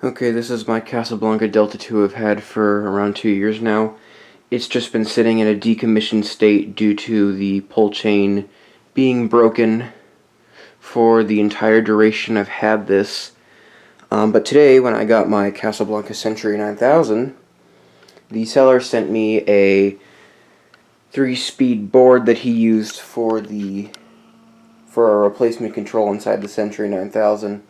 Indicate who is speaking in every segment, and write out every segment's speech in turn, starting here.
Speaker 1: Okay, this is my Casablanca Delta 2 I've had for around 2 years now. It's just been sitting in a decommissioned state due to the pull chain being broken for the entire duration I've had this. But today, when I got my Casablanca Century 9000, the seller sent me a 3-speed board that he used for a replacement control inside the Century 9000.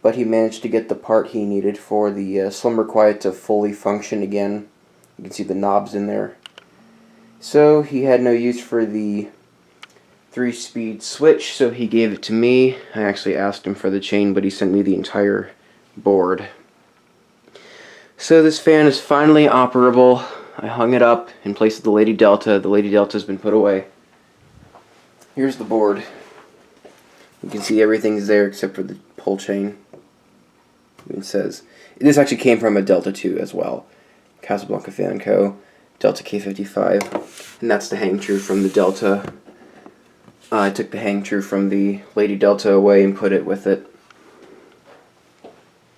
Speaker 1: But he managed to get the part he needed for the Slumber Quiet to fully function again. You can see the knobs in there. So he had no use for the 3-speed switch, so he gave it to me. I actually asked him for the chain, but he sent me the entire board. So this fan is finally operable. I hung it up in place of the Lady Delta. The Lady Delta has been put away. Here's the board. You can see everything's there except for the pull chain. It says, this actually came from a Delta 2 as well. Casablanca Fan Co. Delta K55. And that's the hang true from the Delta. I took the hang true from the Lady Delta away and put it with it.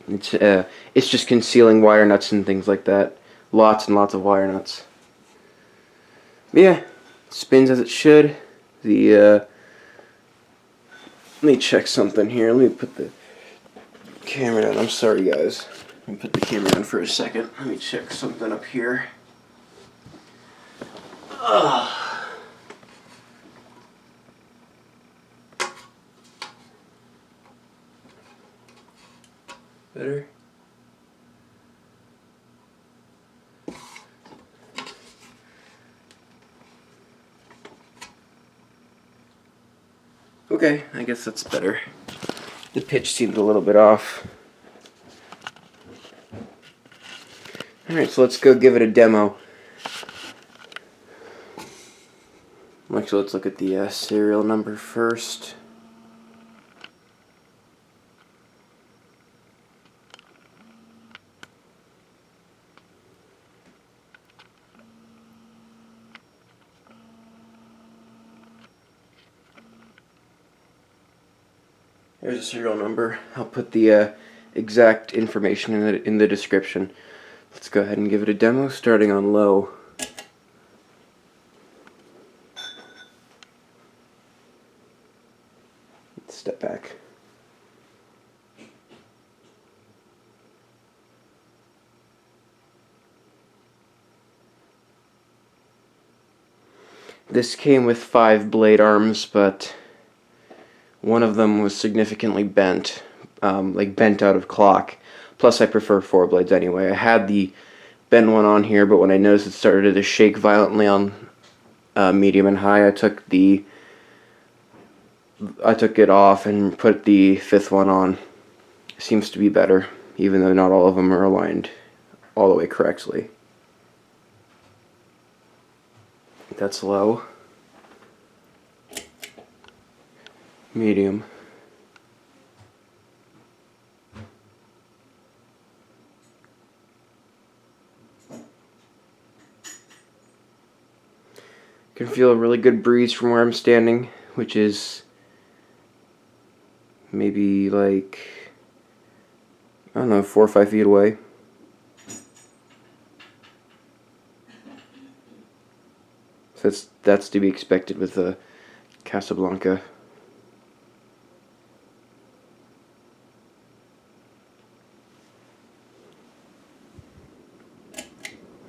Speaker 1: It's just concealing wire nuts and things like that. Lots and lots of wire nuts. But yeah, it spins as it should. Let me check something here. Let me put the camera down. I'm sorry, guys. Let me put the camera down for a second. Let me check something up here. Better? Okay, I guess that's better. The pitch seemed a little bit off. Alright, so let's go give it a demo. Actually, let's look at the serial number first. There's a serial number. I'll put the exact information in the description. Let's go ahead and give it a demo, starting on low. Let's step back. This came with 5 blade arms, but one of them was significantly bent, like bent out of clock. Plus, I prefer 4 blades anyway. I had the bent one on here, but when I noticed it started to shake violently on medium and high, I took it off and put the 5th one on. Seems to be better, even though not all of them are aligned all the way correctly. That's low. Medium. Can feel a really good breeze from where I'm standing, which is maybe like, I don't know, 4 or 5 feet away. So that's to be expected with the Casablanca.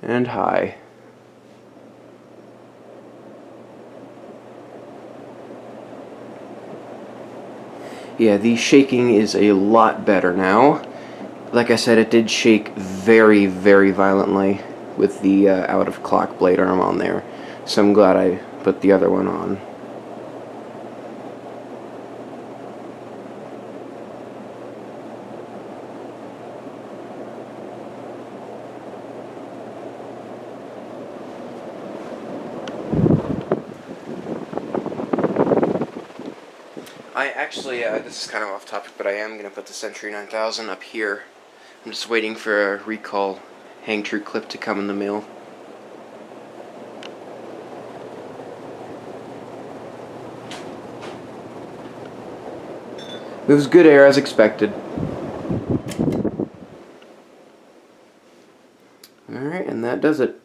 Speaker 1: And high. Yeah, the shaking is a lot better now. Like I said, it did shake very, very violently with the out of clock blade arm on there. So I'm glad I put the other one on. I actually, this is kind of off topic, but I am going to put the Century 9000 up here. I'm just waiting for a recall hang true clip to come in the mail. It was good air as expected. Alright, and that does it.